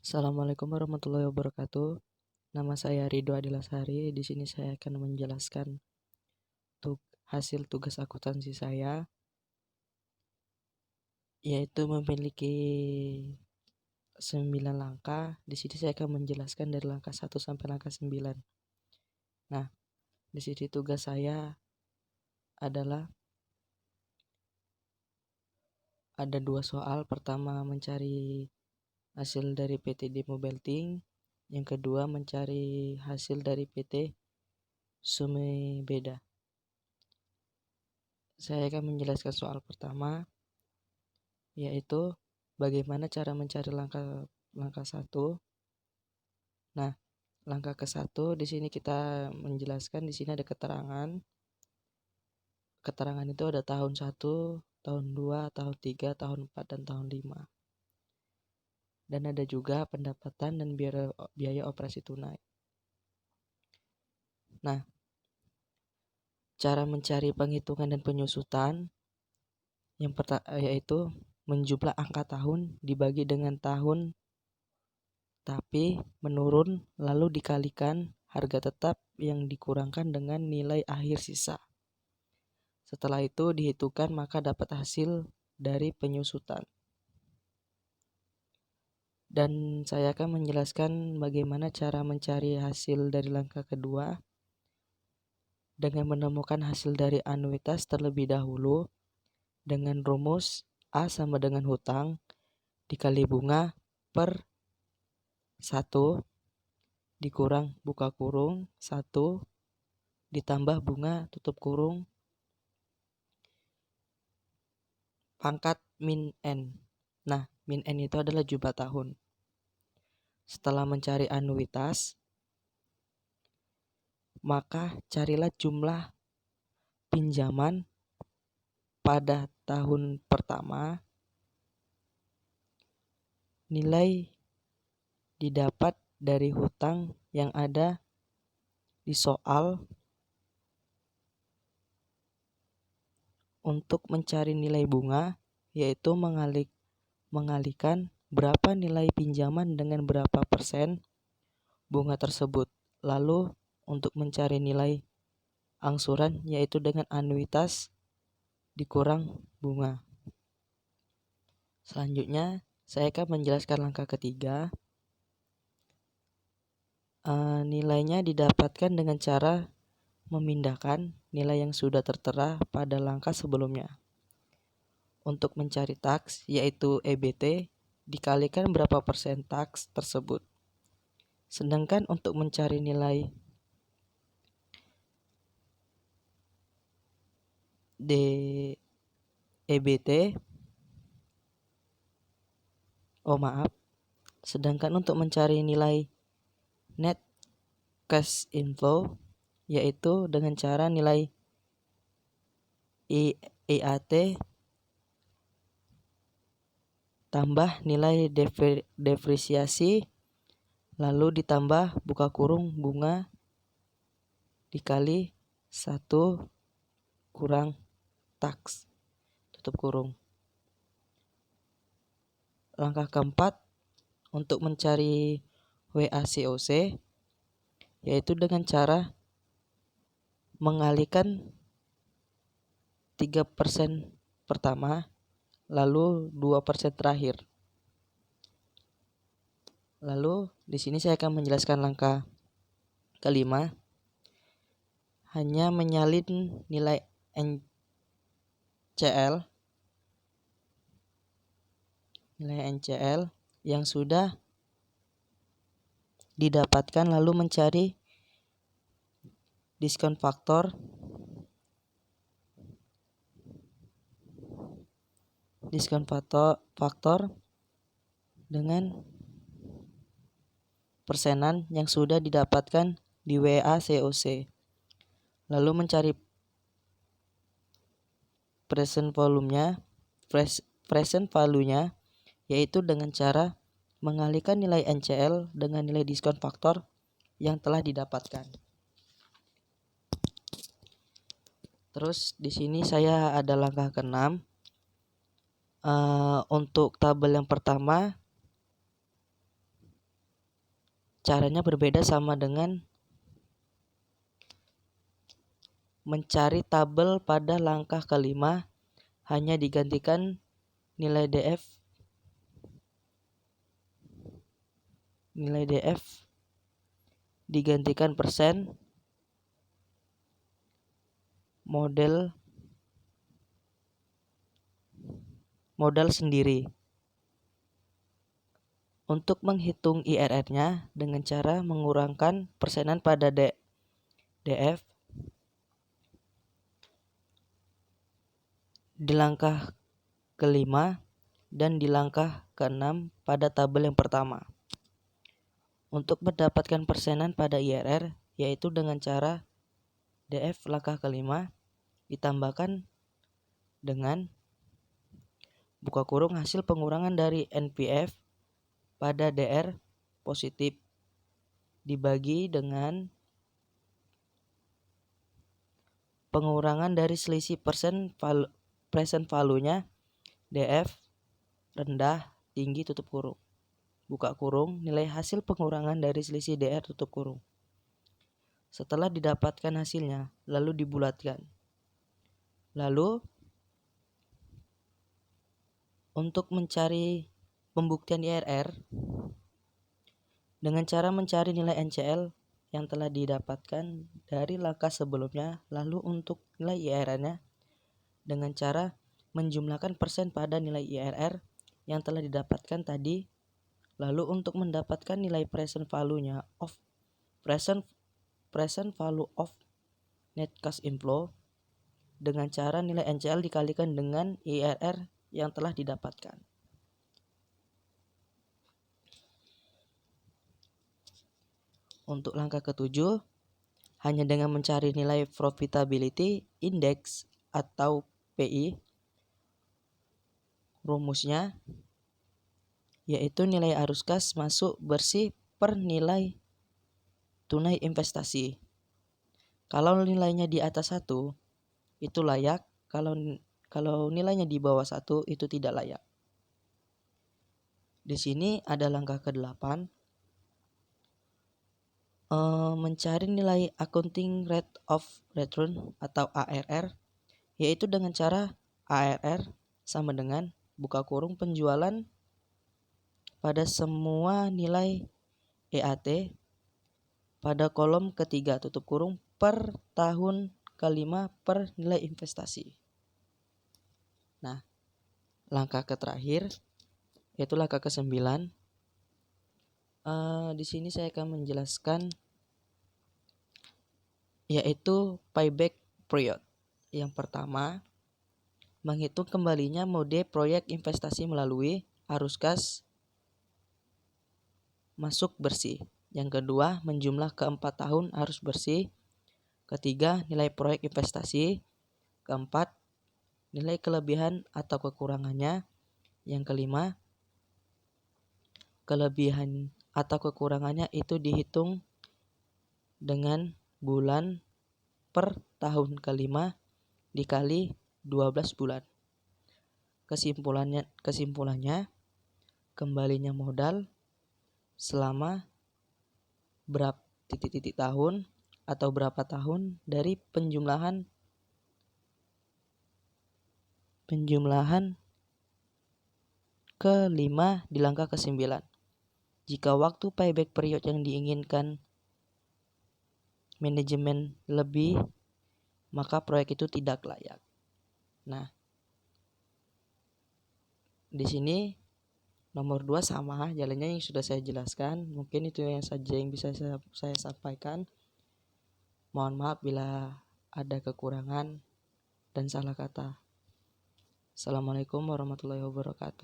Assalamualaikum warahmatullahi wabarakatuh. Nama saya Ridho Adilasari. Di sini saya akan menjelaskan hasil tugas akuntansi saya, yaitu memiliki 9 langkah. Di sini saya akan menjelaskan dari langkah 1 sampai langkah 9. Nah, di sini tugas saya adalah ada 2 soal. Pertama, mencari hasil dari PT Demo Belting. Yang kedua, mencari hasil dari PT Sumebeda. Saya akan menjelaskan soal pertama, yaitu bagaimana cara mencari langkah 1. Nah, langkah ke-1 di sini kita menjelaskan, di sini ada keterangan. Keterangan itu ada tahun 1, tahun 2, tahun 3, tahun 4, dan tahun 5. Dan ada juga pendapatan dan biaya operasi tunai. Nah, cara mencari penghitungan dan penyusutan yang yaitu menjumlah angka tahun dibagi dengan tahun tapi menurun, lalu dikalikan harga tetap yang dikurangkan dengan nilai akhir sisa. Setelah itu dihitungkan, maka dapat hasil dari penyusutan. Dan saya akan menjelaskan bagaimana cara mencari hasil dari langkah kedua dengan menemukan hasil dari anuitas terlebih dahulu dengan rumus A sama dengan hutang dikali bunga per 1 dikurang buka kurung 1 ditambah bunga tutup kurung pangkat min N. Nah, min N itu adalah jumlah tahun. Setelah mencari anuitas, maka carilah jumlah pinjaman pada tahun pertama. Nilai didapat dari hutang yang ada di soal. Untuk mencari nilai bunga, yaitu mengalihkan berapa nilai pinjaman dengan berapa persen bunga tersebut. Lalu untuk mencari nilai angsuran, yaitu dengan anuitas dikurang bunga. Selanjutnya saya akan menjelaskan langkah ketiga. Nilainya didapatkan dengan cara memindahkan nilai yang sudah tertera pada langkah sebelumnya. Untuk mencari taks, yaitu EBT, dikalikan berapa persen taks tersebut. Sedangkan untuk mencari nilai EBT, sedangkan untuk mencari nilai net cash inflow, yaitu dengan cara nilai IAT tambah nilai depresiasi, lalu ditambah buka kurung bunga dikali 1 kurang taks tutup kurung. Langkah keempat, untuk mencari WACOC, yaitu dengan cara mengalihkan 3% pertama lalu 2% terakhir. Lalu di sini saya akan menjelaskan langkah kelima, hanya menyalin nilai NCL yang sudah didapatkan, lalu mencari diskon faktor dengan persenan yang sudah didapatkan di WACOC, lalu mencari present value-nya, yaitu dengan cara mengalihkan nilai NCL dengan nilai diskon faktor yang telah didapatkan. Terus di sini saya ada langkah ke-6. Untuk tabel yang pertama Caranya berbeda sama dengan mencari tabel pada langkah kelima, hanya digantikan nilai DF digantikan persen, modal sendiri. Untuk menghitung IRR-nya dengan cara mengurangkan persenan pada DF di langkah kelima dan di langkah keenam pada tabel yang pertama. Untuk mendapatkan persenan pada IRR, yaitu dengan cara DF langkah kelima ditambahkan dengan buka kurung hasil pengurangan dari NPF pada DR positif dibagi dengan pengurangan dari selisih present value-nya DF rendah tinggi tutup kurung. Buka kurung nilai hasil pengurangan dari selisih DR tutup kurung. Setelah didapatkan hasilnya, lalu dibulatkan. Lalu untuk mencari pembuktian IRR dengan cara mencari nilai NCL yang telah didapatkan dari langkah sebelumnya, lalu untuk nilai IRR-nya dengan cara menjumlahkan persen pada nilai IRR yang telah didapatkan tadi, lalu untuk mendapatkan nilai present value-nya of present value of net cash inflow dengan cara nilai NCL dikalikan dengan IRR yang telah didapatkan. Untuk langkah ketujuh, hanya dengan mencari nilai profitability index atau PI, rumusnya yaitu nilai arus kas masuk bersih per nilai tunai investasi. Kalau nilainya di atas 1 itu layak, kalau nilainya di bawah 1 itu tidak layak. Di sini ada langkah ke-8, mencari nilai accounting rate of return atau ARR, yaitu dengan cara ARR sama dengan buka kurung penjualan pada semua nilai EAT pada kolom ketiga tutup kurung per tahun kelima per nilai investasi. Nah, langkah terakhir yaitu langkah ke-9. Di sini saya akan menjelaskan yaitu payback period. Yang pertama, menghitung kembalinya mode proyek investasi melalui arus kas masuk bersih. Yang kedua, menjumlah ke-4 tahun arus bersih. Ketiga, nilai proyek investasi. Keempat, nilai kelebihan atau kekurangannya. Yang kelima, kelebihan atau kekurangannya itu dihitung dengan bulan per tahun kelima dikali 12 bulan. Kesimpulannya kembalinya modal selama berapa tahun atau berapa tahun dari penjumlahan ke-5 di langkah ke-9. Jika waktu payback period yang diinginkan manajemen lebih, maka proyek itu tidak layak. Nah, di sini nomor 2 sama jalannya yang sudah saya jelaskan. Mungkin itu yang saja yang bisa saya sampaikan. Mohon maaf bila ada kekurangan dan salah kata. Assalamualaikum warahmatullahi wabarakatuh.